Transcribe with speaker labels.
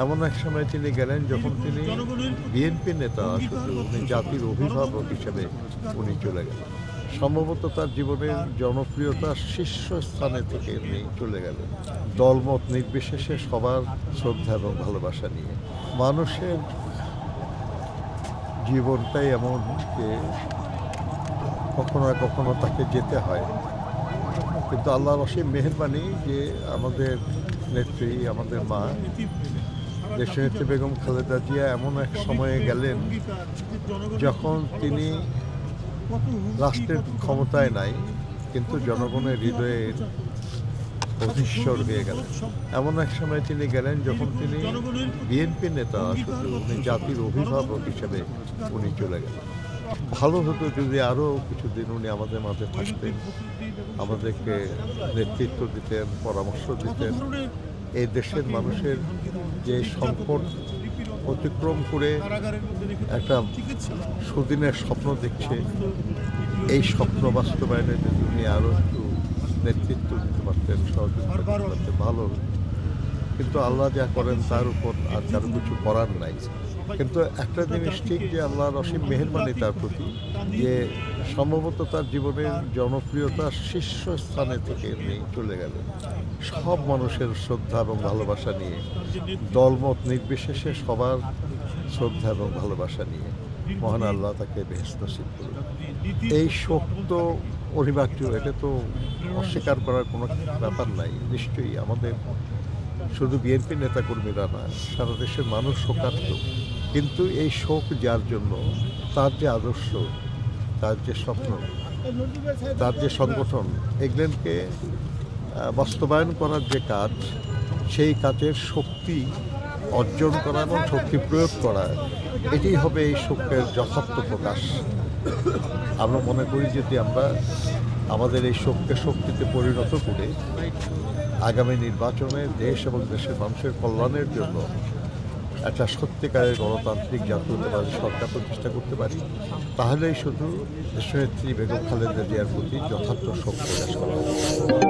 Speaker 1: এমন এক সময় তিনি গেলেন যখন তিনি বিএনপি নেতা শুধু উনি জাতির অভিভাবক হিসেবে উনি চলে গেলেন। সম্ভবত তার জীবনের জনপ্রিয়তার শীর্ষস্থানে থেকে উনি চলে গেলেন দলমত নির্বিশেষে সবার শ্রদ্ধা এবং ভালোবাসা নিয়ে। মানুষের জীবনটাই এমন যে কখনো না কখনো তাকে যেতে হয়, কিন্তু আল্লাহর অসীম মেহেরবানি যে আমাদের নেত্রী, আমাদের মা দেশনেত্রী বেগম খালেদা জিয়া এমন এক সময়ে গেলেন যখন তিনি রাষ্ট্রের ক্ষমতায় নাই, কিন্তু জনগণের হৃদয়ের অধীশ্বর হয়ে গেলেন। এমন এক সময় তিনি গেলেন যখন তিনি বিএনপি নেতা শুধু উনি জাতির অভিভাবক হিসেবে উনি চলে গেলেন। ভালো হতো যদি আরও কিছুদিন উনি আমাদের মাঝে থাকতেন, আমাদেরকে নেতৃত্ব দিতেন, পরামর্শ দিতেন। এই দেশের মানুষের যে সংকট অতিক্রম করে একটা সুদিনের স্বপ্ন দেখছে, এই স্বপ্ন বাস্তবায়নে যদি উনি আরও একটু নেতৃত্ব দিতে পারতেন, সহযোগিতা করতে পারতেন, ভালো হতো। কিন্তু আল্লাহ যা করেন তার উপর আর কারো কিছু করার নাই। কিন্তু একটা জিনিস ঠিক যে আল্লাহর অসীম মেহেরবানি তার প্রতি, যে সম্ভবত তার জীবনের জনপ্রিয়তার শীর্ষস্থানে থেকে উনি চলে গেলেন সব মানুষের শ্রদ্ধা এবং ভালোবাসা নিয়ে, দলমত নির্বিশেষে সবার শ্রদ্ধা এবং ভালোবাসা নিয়ে। মহান আল্লাহ তাকে বেহেশত নসিব করুন। এই শোক তো অনিবার্য, এটা তো অস্বীকার করার কোনো ব্যাপার নাই। নিশ্চয়ই আমাদের শুধু বিএনপি নেতাকর্মীরা না, সারা দেশের মানুষ শোকার্ত। কিন্তু এই শোক যার জন্য, তার যে আদর্শ, তার যে স্বপ্ন, তার যে সংগঠন, এগুলোকে বাস্তবায়ন করার যে কাজ, সেই কাজের শক্তি অর্জন করা এবং শক্তি প্রয়োগ করা, এটাই হবে এই শোকের যথার্থ প্রকাশ। আমরা মনে করি যদি আমরা আমাদের এই শোককে শক্তিতে পরিণত করে আগামী নির্বাচনে দেশ এবং দেশের মানুষের কল্যাণের জন্য একটা সত্যিকারের গণতান্ত্রিক জাতীয়তাবাদী সরকার প্রতিষ্ঠা করতে পারি, তাহলেই শুধু দেশনেত্রী বেগম খালেদা জিয়ার প্রতি যথার্থ শোক প্রকাশ করা হবে।